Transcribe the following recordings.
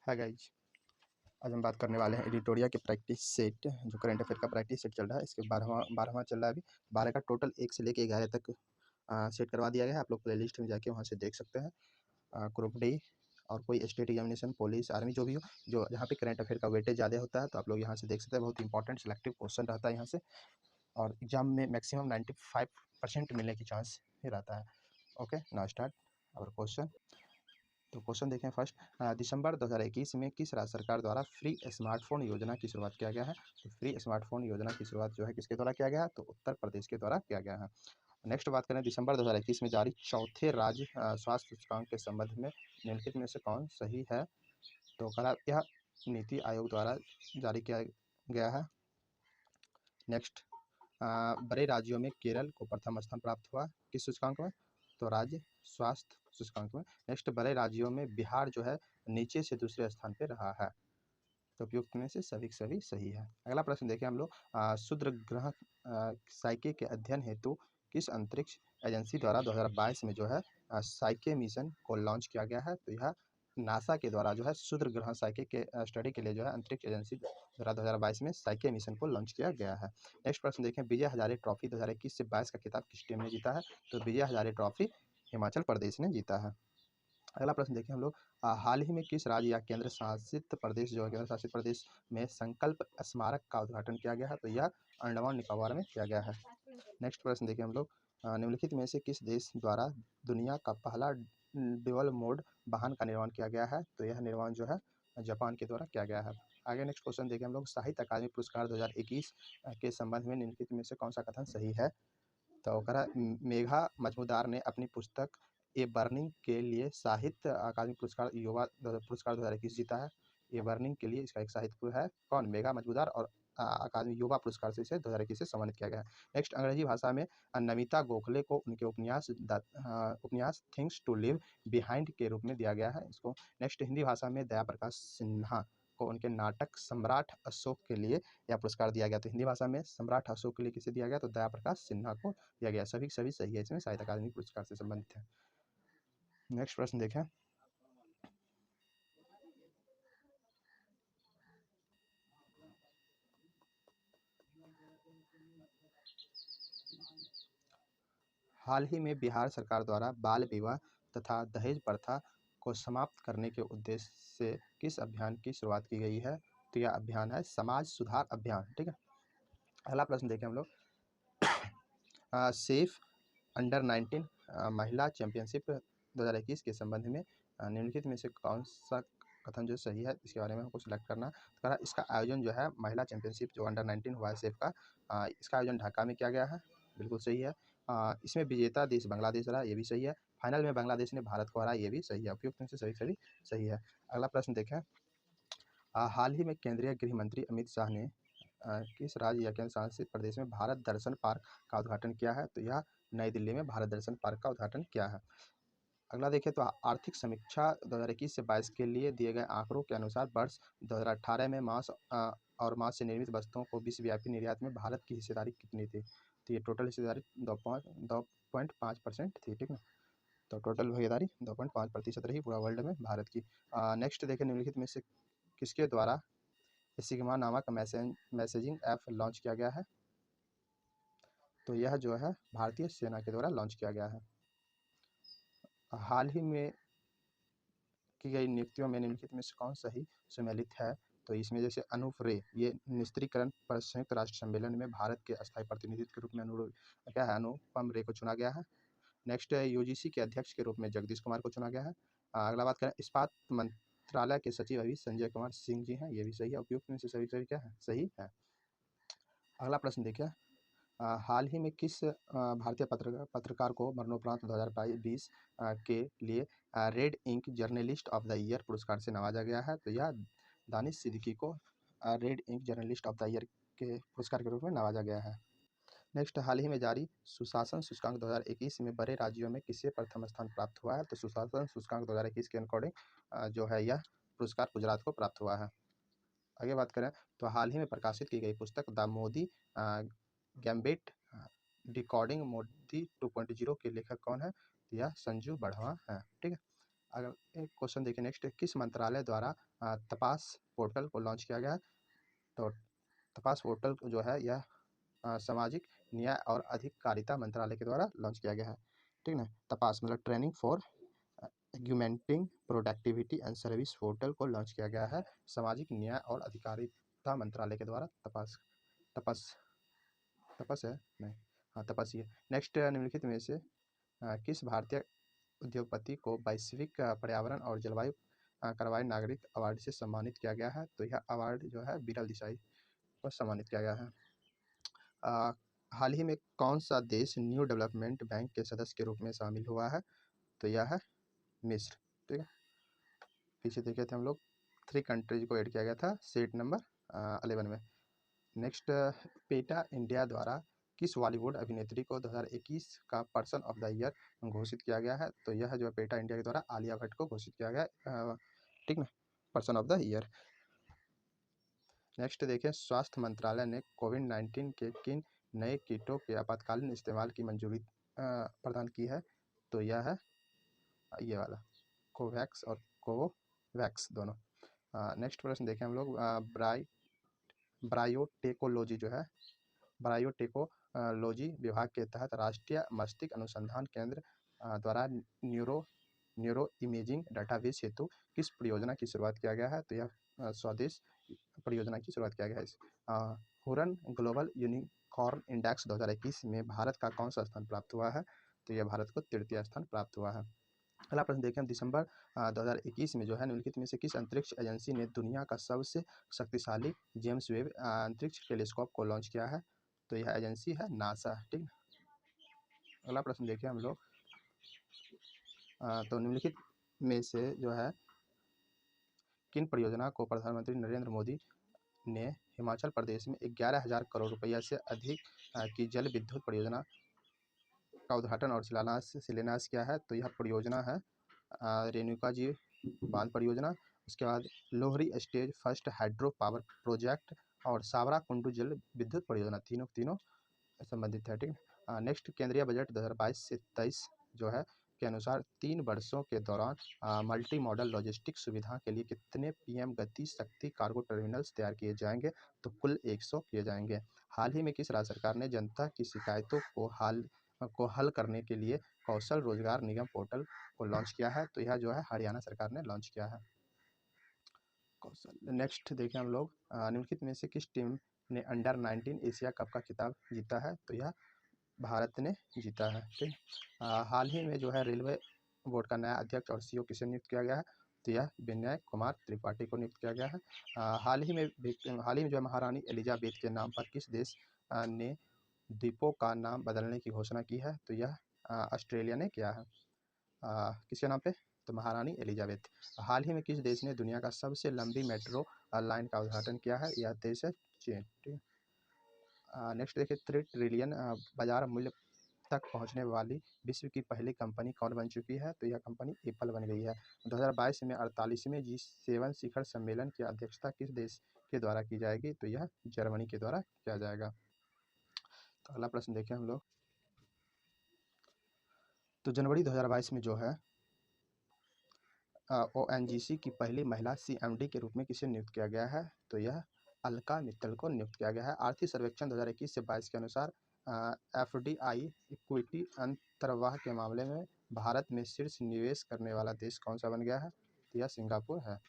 है गाइज, आज हम बात करने वाले हैं एडिटोरिया के प्रैक्टिस सेट, जो करंट अफेयर का प्रैक्टिस सेट चल रहा है। इसके 12वां चल रहा है। अभी 12 का टोटल 1 से लेके 11 तक सेट करवा दिया गया है। आप लोग प्लेलिस्ट में जाके वहाँ से देख सकते हैं। ग्रुप डी और कोई स्टेट एग्जामिनेशन, पुलिस, आर्मी, जो भी हो, जो जहाँ पे करंट अफेयर का वेटेज ज़्यादा होता है, तो आप लोग यहाँ से देख सकते हैं। बहुत इंपॉर्टेंट सिलेक्टिव क्वेश्चन रहता है यहाँ से, और एग्जाम में मैक्सिमम 95% मिलने की चांस ही रहता है। ओके, नाउ स्टार्ट और क्वेश्चन। तो क्वेश्चन देखें फर्स्ट, दिसंबर 2021 में किस राज्य सरकार द्वारा फ्री स्मार्टफोन योजना की शुरुआत किया गया है? तो फ्री स्मार्टफोन योजना की शुरुआत जो है किसके द्वारा किया गया है? तो उत्तर प्रदेश के द्वारा किया गया है। नेक्स्ट बात करें, दिसंबर 2021 में जारी चौथे राज्य स्वास्थ्य सूचकांक के संबंध में निम्नलिखित में से कौन सही है? तो कहा यह नीति आयोग द्वारा जारी किया गया है। नेक्स्ट, बड़े राज्यों में केरल को प्रथम स्थान प्राप्त हुआ किस सूचकांक में? तो राज्य स्वास्थ्य सूचकांक में। नेक्स्ट, बड़े राज्यों में बिहार जो है नीचे से दूसरे स्थान पे रहा है। तो उपयुक्त में से सभी सही है। अगला प्रश्न देखें हम लोग, क्षुद्र ग्रह साइके के अध्ययन हेतु किस अंतरिक्ष एजेंसी द्वारा 2022 में जो है साइके मिशन को लॉन्च किया गया है? तो यह नासा के द्वारा जो है क्षुद्र ग्रह साइके के स्टडी के लिए जो है अंतरिक्ष एजेंसी द्वारा 2022 में साइके मिशन को लॉन्च किया गया है। नेक्स्ट प्रश्न देखें, विजय हजारे ट्रॉफी 2021 से 22 का खिताब किस टीम ने जीता है? तो विजय हजारे ट्रॉफी हिमाचल प्रदेश ने जीता है। अगला प्रश्न देखें हम लोग, हाल ही में किस राज्य या केंद्र शासित प्रदेश जो है केंद्र शासित प्रदेश में संकल्प स्मारक का उद्घाटन किया गया है? तो यह अंडमान निकोबार में किया गया है। नेक्स्ट प्रश्न देखें हम लोग, निम्नलिखित में से किस देश द्वारा दुनिया का पहला ड्यूल मोड वाहन का निर्माण किया गया है? तो यह निर्माण जो है जापान के द्वारा किया गया है। आगे नेक्स्ट क्वेश्चन देखें हम लोग, साहित्य अकादमी पुरस्कार 2021 के संबंध में निम्नलिखित में से कौन सा कथन सही है? तो मेघा मजूमदार ने अपनी पुस्तक ए बर्निंग के लिए साहित्य अकादमी पुरस्कार युवा पुरस्कार 2021 जीता है। ए बर्निंग के लिए इसका एक साहित्य है कौन? मेघा मजूमदार, और अकादमी युवा पुरस्कार से इसे 2021 से सम्मानित किया गया है। नेक्स्ट, अंग्रेजी भाषा में नमिता गोखले को उनके उपन्यास थिंग्स टू लिव बिहाइंड के रूप में दिया गया है इसको। नेक्स्ट, हिंदी भाषा में दया प्रकाश सिन्हा को उनके नाटक सम्राट अशोक के लिए यह पुरस्कार दिया गया। तो हिंदी भाषा में सम्राट अशोक के लिए किसे दिया गया? तो दया प्रकाश सिन्हा को दिया गया। सभी सही है, इसमें साहित्य अकादमी पुरस्कार से संबंधित है। नेक्स्ट प्रश्न देखें, हाल ही में बिहार सरकार द्वारा बाल विवाह तथा दहेज प्रथा को समाप्त करने के उद्देश्य से किस अभियान की शुरुआत की गई है? तो यह अभियान है समाज सुधार अभियान। ठीक है। अगला प्रश्न देखें हम लोग, सेफ अंडर 19 महिला चैंपियनशिप 2021 के संबंध में निम्नलिखित में से कौन सा कथन जो सही है? इसके बारे में हमको सिलेक्ट करना। तो इसका आयोजन जो है महिला चैंपियनशिप जो अंडर 19 हुआ है सेफ का, इसका आयोजन ढाका में किया गया है। बिल्कुल सही है। इसमें विजेता देश बांग्लादेश रहा, ये भी सही है। फाइनल में बांग्लादेश ने भारत को हराया, ये भी सही है। उपयुक्त में से सभी सही है। अगला प्रश्न देखें, हाल ही में केंद्रीय गृह मंत्री अमित शाह ने किस राज्य या केंद्र शासित प्रदेश में भारत दर्शन पार्क का उद्घाटन किया है? तो यह नई दिल्ली में भारत दर्शन पार्क का उद्घाटन किया है। अगला देखें, तो आर्थिक समीक्षा 2021 से 22 के लिए दिए गए आंकड़ों के अनुसार वर्ष 2018 में मांस और मांस से निर्मित वस्तुओं को विश्वव्यापी निर्यात में भारत की हिस्सेदारी कितनी थी? तो ये टोटल हिस्सेदारी 2.5% थी। ठीक है। तो टोटल भागीदारी 2.5% रही पूरा वर्ल्ड में भारत की। नेक्स्ट देखें, निम्नलिखित में से किसके द्वारा सिग्मा नामक मैसेजिंग ऐप लॉन्च किया गया है? तो यह जो है भारतीय सेना के द्वारा लॉन्च किया गया है। हाल ही में की गई नियुक्तियों में निम्नलिखित में से कौन सही सम्मिलित है? तो इसमें जैसे अनूप रे, ये निस्त्रीकरण पर संयुक्त राष्ट्र सम्मेलन में भारत के अस्थायी प्रतिनिधित्व के रूप में अनुपम रे को चुना गया है। नेक्स्ट, यूजीसी के अध्यक्ष के रूप में जगदीश कुमार को चुना गया है। अगला बात करें, इस्पात मंत्रालय के सचिव अभी संजय कुमार सिंह जी हैं, ये भी सही है। उपयुक्त में से सभी क्या है? सही है। अगला प्रश्न देखिए, हाल ही में किस भारतीय पत्रकार को मरणोपरांत 2022 के लिए Red Ink Journalist of the Year पुरस्कार से नवाजा गया है? तो यह दानिश सिद्दीकी को Red Ink Journalist of the Year के पुरस्कार के रूप में नवाजा गया है। नेक्स्ट, हाल ही में जारी सुशासन सूचकांक 2021 में बड़े राज्यों में किसे प्रथम स्थान प्राप्त हुआ है? तो सुशासन सूचकांक 2021 के अकॉर्डिंग जो है यह पुरस्कार गुजरात को प्राप्त हुआ है। आगे बात करें, तो हाल ही में प्रकाशित की गई पुस्तक the Modi gambit decoding Modi 2.0 के लेखक कौन है? यह संजू बढ़वा है। ठीक है। अगर एक क्वेश्चन देखिए नेक्स्ट, किस मंत्रालय द्वारा तपास पोर्टल को लॉन्च किया गया है? तो तपास पोर्टल जो है यह सामाजिक न्याय और अधिकारिता मंत्रालय के द्वारा लॉन्च किया गया है, ठीक ना। तपास मतलब training for augmenting productivity and service portal को लॉन्च किया गया है सामाजिक न्याय और अधिकारिता मंत्रालय के द्वारा। तपास तपास तपास है नहीं, हाँ तपास ही है। नेक्स्ट, निम्नलिखित में से किस भारतीय उद्योगपति को वैश्विक पर्यावरण और जलवायु कार्रवाई नागरिक अवार्ड से सम्मानित किया गया है? तो यह अवार्ड जो है विरल देसाई को सम्मानित किया गया है। हाल ही में कौन सा देश न्यू डेवलपमेंट बैंक के सदस्य के रूप में शामिल हुआ है? तो यह है मिस्र, ठीक है। पीछे देखे थे हम लोग 3 कंट्रीज को ऐड किया गया था सीट नंबर 11 में। नेक्स्ट, पेटा इंडिया द्वारा किस बॉलीवुड अभिनेत्री को 2021 का पर्सन ऑफ द ईयर घोषित किया गया है? तो यह जो है पेटा इंडिया के द्वारा आलिया भट्ट को घोषित किया गया है, ठीक ना, person of the year. Next देखें, स्वास्थ्य मंत्रालय ने कोविड-19 के किन नए किटों के आपातकालीन इस्तेमाल की मंजूरी प्रदान की है? तो यह है ये वाला कोवैक्स और कोवोवैक्स दोनों। नेक्स्ट प्रश्न देखें हम लोग, ब्रायोटेकोलॉजी जो है ब्रायोटेकोलॉजी विभाग के तहत राष्ट्रीय मस्तिष्क अनुसंधान केंद्र द्वारा न्यूरो इमेजिंग डाटाबेस हेतु किस परियोजना की शुरुआत किया गया है? तो यह स्वदेश परियोजना की शुरुआत किया गया है। हुरन ग्लोबल यूनिकॉर्न इंडेक्स 2021 में भारत का कौन सा स्थान प्राप्त हुआ है? तो यह भारत को 3य स्थान प्राप्त हुआ है। अगला प्रश्न देखें, दिसंबर 2021 में जो है निम्नलिखित में से किस अंतरिक्ष एजेंसी ने दुनिया का सबसे शक्तिशाली जेम्स वेब अंतरिक्ष टेलीस्कोप को लॉन्च किया है? तो यह एजेंसी है नासा, ठीक है। अगला प्रश्न देखें हम लोग, तो निम्नलिखित में से जो है किन परियोजना को प्रधानमंत्री नरेंद्र मोदी ने हिमाचल प्रदेश में 11,000 करोड़ रुपया से अधिक की जल विद्युत परियोजना का उद्घाटन और शिलान्यास किया है? तो यह परियोजना है रेणुका जी बांध परियोजना, उसके बाद Lohri stage first hydro power project और सावरा कुंडू जल विद्युत परियोजना, तीनों संबंधित है, ठीक है। नेक्स्ट, केंद्रीय बजट 2022 से 23 जो है के अनुसार 3 वर्षों के दौरान मल्टी मॉडल लॉजिस्टिक सुविधा के लिए कितने पीएम गति शक्ति कार्गो टर्मिनल्स तैयार किए जाएंगे? तो कुल 100 किए जाएंगे। हाल ही में किस राज्य सरकार ने जनता की शिकायतों को हल करने के लिए कौशल रोजगार निगम पोर्टल को लॉन्च किया है? तो यह जो है हरियाणा सरकार ने लॉन्च किया है कौशल। नेक्स्ट देखें हम लोग, निम्नलिखित में से किस टीम ने अंडर-19 एशिया कप का खिताब जीता है? तो यह भारत ने जीता है, ठीक। हाल ही में जो है रेलवे बोर्ड का नया अध्यक्ष और सीईओ किसे नियुक्त किया गया है? तो यह विनय कुमार त्रिपाठी को नियुक्त किया गया है। हाल ही में जो है महारानी एलिजाबेथ के नाम पर किस देश ने द्वीपों का नाम बदलने की घोषणा की है? तो यह ऑस्ट्रेलिया ने किया है। किसके नाम पे? तो महारानी एलिजाबेथ। हाल ही में किस देश ने दुनिया का सबसे लंबी मेट्रो लाइन का उद्घाटन किया है? यह देश है चीन, ठीक है। नेक्स्ट देखिए, 3 ट्रिलियन बाजार मूल्य तक पहुंचने वाली विश्व की पहली कंपनी कौन बन चुकी है? तो यह कंपनी एप्पल बन गई है। 2022 में 48वें G7 शिखर सम्मेलन की अध्यक्षता किस देश के द्वारा की जाएगी? तो यह जर्मनी के द्वारा किया जाएगा। तो अगला प्रश्न देखें हम लोग, तो जनवरी 2022 में जो है ONGC की पहली महिला CMD के रूप में किसे नियुक्त किया गया है? तो यह अलका मित्तल को नियुक्त किया गया है। आर्थिक सर्वेक्षण 2021 से 22 के अनुसार FDI इक्विटी अंतर्वाह के मामले में भारत में शीर्ष निवेश करने वाला देश कौन सा बन गया है? तो यह सिंगापुर है।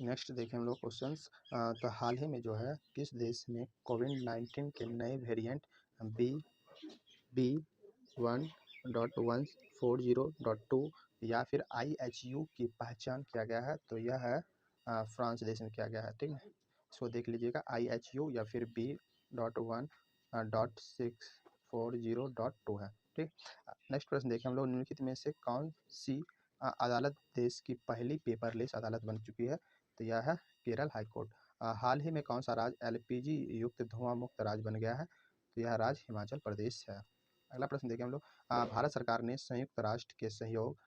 नेक्स्ट देखें हम लोग क्वेश्चंस, तो हाल ही में जो है किस देश में कोविड-19 के नए वेरिएंट BB.1.140.2 या फिर IHU की पहचान किया गया है? तो यह है फ्रांस देश में किया गया है, ठीक है। इसको देख लीजिएगा, IHU या फिर B.1.640.2 है, ठीक। नेक्स्ट प्रश्न देखें हम लोग, निम्नलिखित में से कौन सी अदालत देश की पहली पेपरलेस अदालत बन चुकी है? तो यह है केरल हाईकोर्ट। हाल ही में कौन सा राज्य LPG युक्त धुआं मुक्त राज्य बन गया है? तो यह राज्य हिमाचल प्रदेश है। अगला प्रश्न देखें हम लोग, भारत सरकार ने संयुक्त राष्ट्र के सहयोग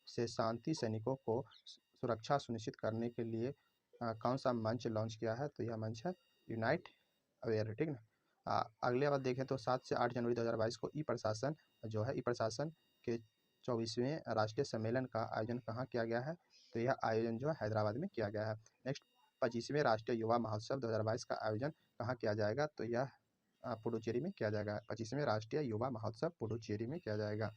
से शांति सैनिकों को सुरक्षा सुनिश्चित करने के लिए कौन सा मंच लॉन्च किया है? तो यह मंच है यूनाइट अवेयर, ठीक ना। अगले बात देखें तो 7 से 8 जनवरी 2022 को ई प्रशासन के 24वें राष्ट्रीय सम्मेलन का आयोजन कहाँ किया गया है? तो यह आयोजन जो है हैदराबाद में किया गया है। नेक्स्ट, 25वें राष्ट्रीय युवा महोत्सव 2022 का आयोजन कहाँ किया जाएगा? तो यह पुडुचेरी में किया जाएगा। 25वें राष्ट्रीय युवा महोत्सव पुडुचेरी में किया जाएगा।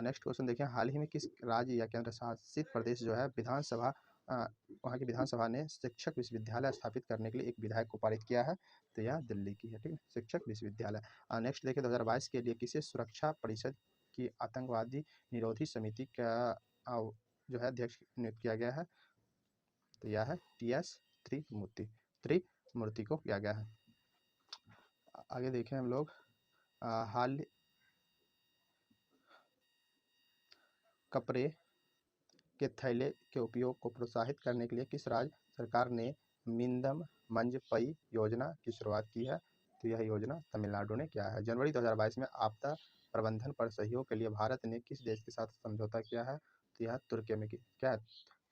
नेक्स्ट क्वेश्चन देखिए, हाल ही में किस राज्य या केंद्र शासित प्रदेश जो है विधानसभा वहाँ की विधानसभा ने शिक्षक विश्वविद्यालय स्थापित करने के लिए एक विधेयक को पारित किया है? तो यह दिल्ली की है, ठीक है, शिक्षक विश्वविद्यालय। नेक्स्ट देखिए, 2022 के लिए किसे सुरक्षा परिषद की आतंकवादी निरोधी समिति का जो है अध्यक्ष नियुक्त किया गया है? तो यह है TS त्रिमूर्ति को किया गया है। आगे देखें हम लोग, हाल कपड़े के थैले के उपयोग को प्रोत्साहित करने के लिए किस राज्य सरकार ने मिंदम मंजपई योजना की शुरुआत की है? तो यह योजना तमिलनाडु ने किया है। जनवरी 2022 में आपदा प्रबंधन पर सहयोग के लिए भारत ने किस देश के साथ समझौता किया है? तो यह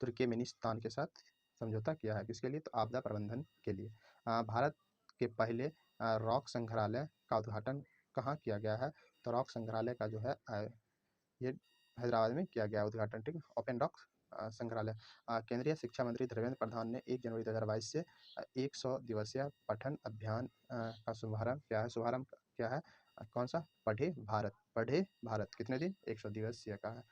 तुर्कमेनिस्तान के साथ समझौता किया है। किसके लिए? तो आपदा प्रबंधन के लिए। भारत के पहले रॉक संग्रहालय का उद्घाटन कहाँ किया गया है? तो रॉक संग्रहालय का जो है ये हैदराबाद में किया गया उद्घाटन, ठीक है, ओपन रॉक संग्रहालय। केंद्रीय शिक्षा मंत्री धर्मेंद्र प्रधान ने 1 जनवरी 2022 से 100 दिवसीय पठन अभियान का शुभारंभ किया है। कौन सा? पढ़े भारत कितने दिन? 100 दिवसीय का है।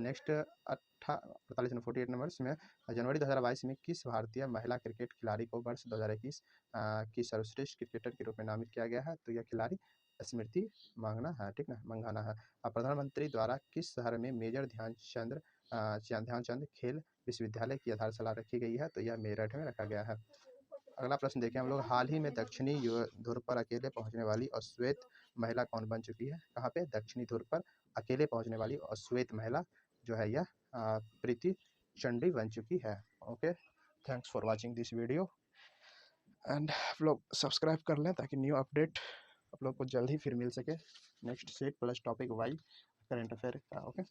नेक्स्ट 48 नंबर में, जनवरी 2022 में किस भारतीय महिला क्रिकेट खिलाड़ी को वर्ष 2021 की सर्वश्रेष्ठ क्रिकेटर के रूप में नामित किया गया है? तो यह खिलाड़ी स्मृति मांगना है, ठीक ना, मंगाना है। प्रधानमंत्री द्वारा किस शहर में मेजर ध्यानचंद खेल विश्वविद्यालय की आधारशिला रखी गई है? तो यह मेरठ में रखा गया है। अगला प्रश्न देखें हम लोग, हाल ही में दक्षिणी ध्रुव पर अकेले पहुंचने वाली अश्वेत महिला कौन बन चुकी है? कहाँ पे? दक्षिणी ध्रुव पर अकेले पहुंचने वाली अश्वेत महिला जो है यह प्रीति चंडी बन चुकी है। Okay, thanks for watching this video and आप लोग सब्सक्राइब कर लें ताकि न्यू अपडेट आप लोग को जल्द ही फिर मिल सके। Next set plus topic wise current affair का। ओके।